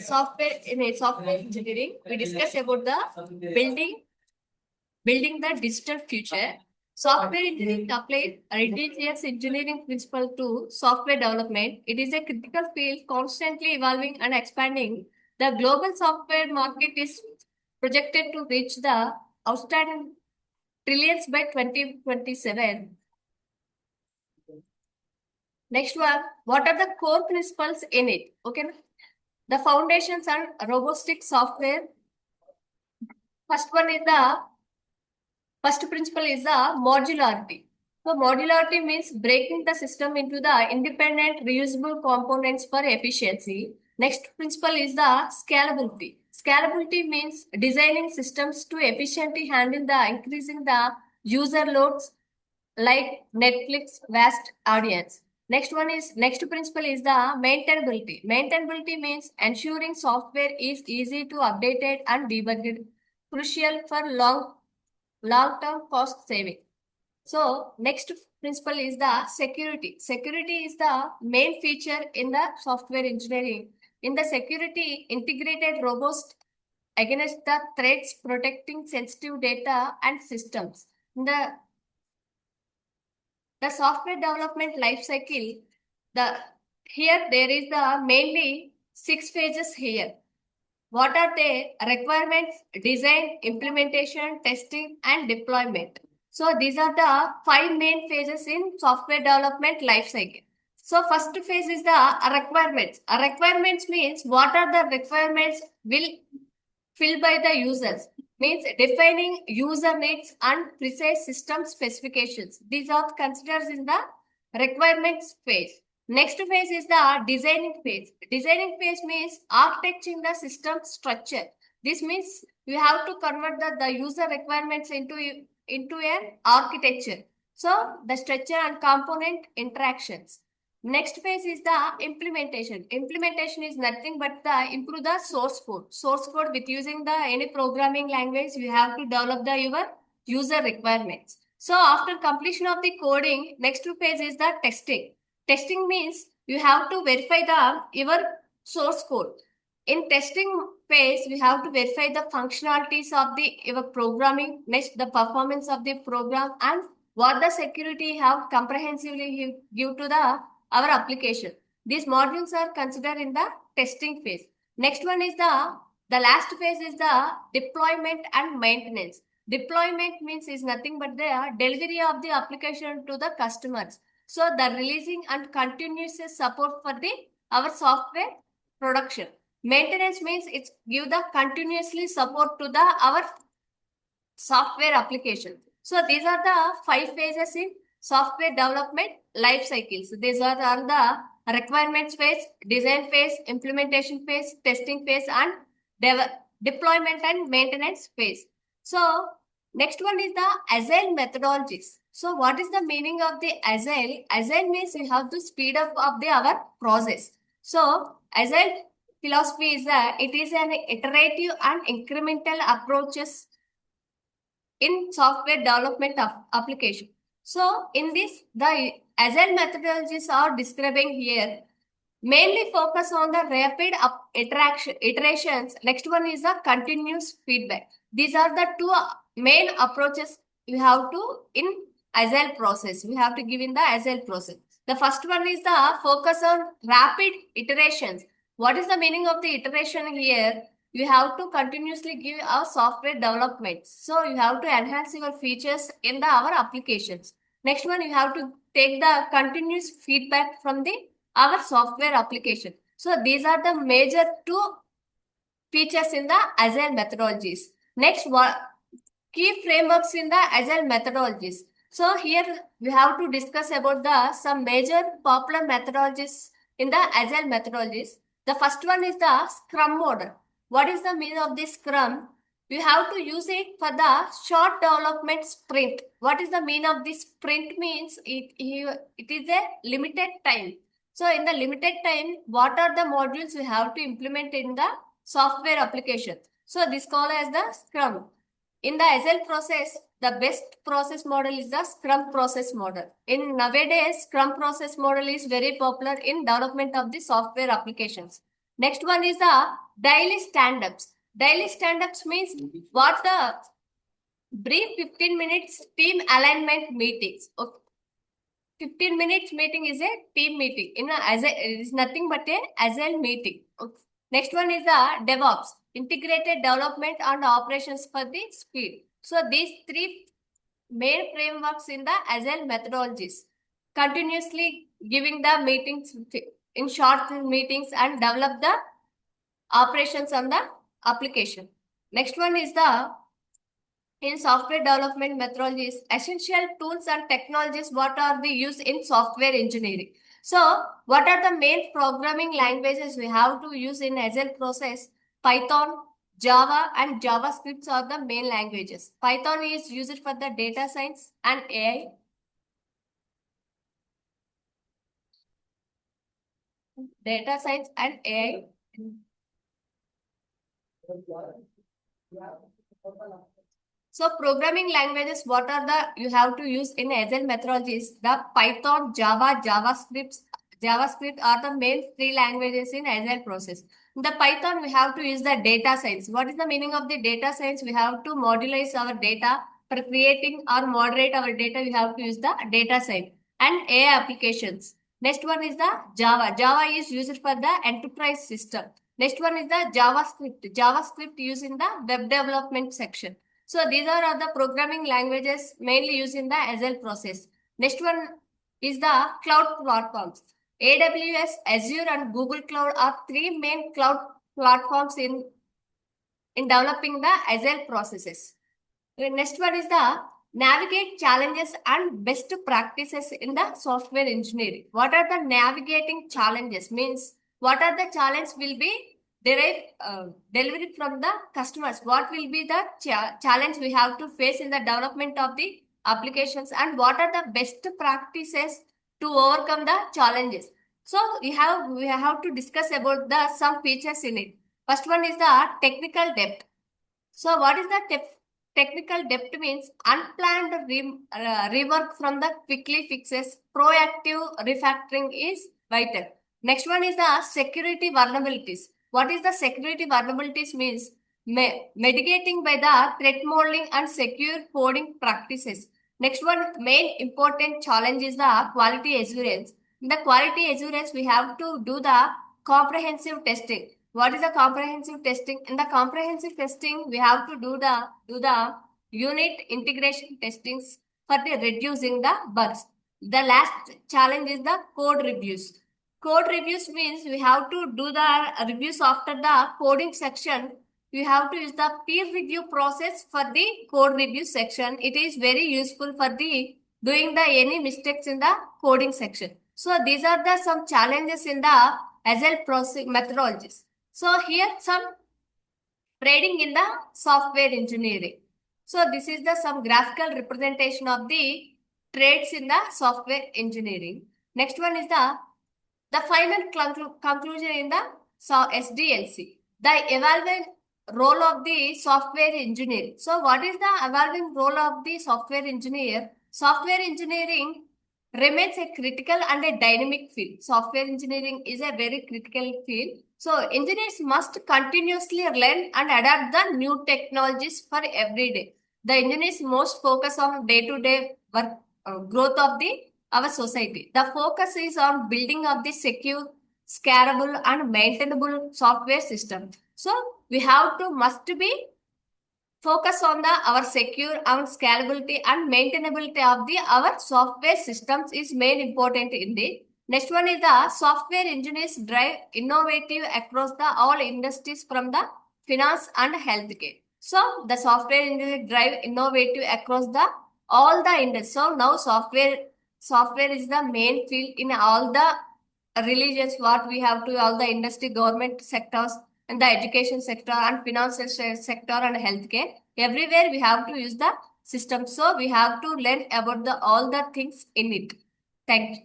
Software in a software engineering, we discuss about the building the digital future. Software engineering applies relentless engineering principle to software development. It is a critical field constantly evolving and expanding. The global software market is projected to reach the outstanding trillions by 2027. Next one, what are the core principles in it? Okay, the foundations are robotic software. First principle is the modularity. So modularity means breaking the system into the independent reusable components for efficiency. Next principle is the scalability. Scalability means designing systems to efficiently handle the increasing the user loads like Netflix vast audience. Next principle is the maintainability. Maintainability means ensuring software is easy to update and debugged, crucial for long-term cost saving. So next principle is the security. Security is the main feature in the software engineering. In the security, integrated robust against the threats, protecting sensitive data and systems. In the software development life cycle, here there is the mainly 6 phases here. What are they? Requirements, design, implementation, testing, and deployment. So these are the 5 main phases in software development life cycle. So first phase is the requirements. Requirements means what are the requirements will fill by the users. Means defining user needs and precise system specifications. These are considered in the requirements phase. Next phase is the designing phase. Designing phase means architecting the system structure. This means you have to convert the user requirements into an architecture. So the structure and component interactions. Next phase is the implementation. Implementation is nothing but the improve the source code. Source code with using the any programming language, you have to develop your user requirements. So after completion of the coding, next phase is the testing. Testing means you have to verify your source code. In testing phase, we have to verify the functionalities of your programming, next the performance of the program, and what the security have comprehensively give to our application. These modules are considered in the testing phase. Next one is the last phase is the deployment and maintenance. Deployment means is nothing but the delivery of the application to the customers. So the releasing and continuous support for our software production. Maintenance means it's give the continuously support to our software application. So these are the 5 phases in software development life cycles. These are the requirements phase, design phase, implementation phase, testing phase, and deployment and maintenance phase. So next one is the agile methodologies. So what is the meaning of the agile? Agile means we have to speed up of our process. So agile philosophy is that it is an iterative and incremental approaches in software development of application. So in this, the agile methodologies are describing here mainly focus on the rapid iterations. Next one is the continuous feedback. These are the 2 main approaches you have to in agile process. We have to give in the agile process. The first one is the focus on rapid iterations. What is the meaning of the iteration here? You have to continuously give our software development. So you have to enhance your features in our applications. Next one, you have to take the continuous feedback from our software application. So these are the major 2 features in the agile methodologies. Next, key frameworks in the agile methodologies. So here we have to discuss about some major popular methodologies in the agile methodologies. The first one is the Scrum model. What is the meaning of this Scrum? You have to use it for the short development sprint. What is the meaning of this sprint? Means it is a limited time. So in the limited time, what are the modules we have to implement in the software application? So this called as the Scrum. In the agile process, the best process model is the Scrum process model. In nowadays, Scrum process model is very popular in development of the software applications. Next one is the daily stand-ups. Daily stand-ups means what the brief 15 minutes team alignment meetings. Okay. 15 minutes meeting is a team meeting. It is nothing but a agile meeting. Okay. Next one is the DevOps, integrated development and operations for the speed. So these three main frameworks in the agile methodologies, continuously giving the meetings in short meetings and develop the operations on the application. Next one is the in software development methodologies, essential tools and technologies, what are they used in software engineering? So what are the main programming languages we have to use in agile process? Python, Java and JavaScript are the main languages. Python is used for the data science and AI. Data science and AI. So programming languages, what are the you have to use in agile methodologies? The Python, Java, JavaScript are the main three languages in agile process. In the Python, we have to use the data science. What is the meaning of the data science? We have to modularize our data. For creating or moderate our data, we have to use the data science and AI applications. Next one is the Java. Java is used for the enterprise system. Next one is the JavaScript. JavaScript used in the web development section. So these are the programming languages mainly used in the agile process. Next one is the cloud platforms. AWS, Azure and Google Cloud are three main cloud platforms in developing the agile processes. The next one is the navigate challenges and best practices in the software engineering. What are the navigating challenges? Means what are the challenges will be delivered from the customers. What will be the challenge we have to face in the development of the applications and what are the best practices to overcome the challenges. So we have to discuss about the some features in it. First one is the technical depth. So what is the technical depth means unplanned rework from the quickly fixes. Proactive refactoring is vital. Next one is the security vulnerabilities. What is the security vulnerabilities means mitigating by the threat modeling and secure coding practices. Next one main important challenge is the quality assurance. In the quality assurance we have to do the comprehensive testing. What is the comprehensive testing? In the comprehensive testing, we have to do the unit integration testings for the reducing the bugs. The last challenge is the code reviews. Code reviews means we have to do the reviews after the coding section. We have to use the peer review process for the code review section. It is very useful for the doing the any mistakes in the coding section. So these are the some challenges in the agile process methodologies. So here some trading in the software engineering. So this is the some graphical representation of the trades in the software engineering. Next one is the final conclusion in the SDLC. The evolving role of the software engineer. So what is the evolving role of the software engineer? Software engineering remains a critical and a dynamic field. Software engineering is a very critical field. So engineers must continuously learn and adapt the new technologies for every day. The engineers most focus on day-to-day work growth of our society. The focus is on building of the secure, scalable and maintainable software system. So we have to must be focus on our secure and scalability and maintainability of our software systems is main important in the next one is the software engineers drive innovative across the all industries from the finance and healthcare. So the software engineers drive innovative across the all the industries. So now software is the main field in all the religions what we have to all the industry government sectors and the education sector and financial sector and healthcare. Everywhere we have to use the system. So we have to learn about the all the things in it. Thank you.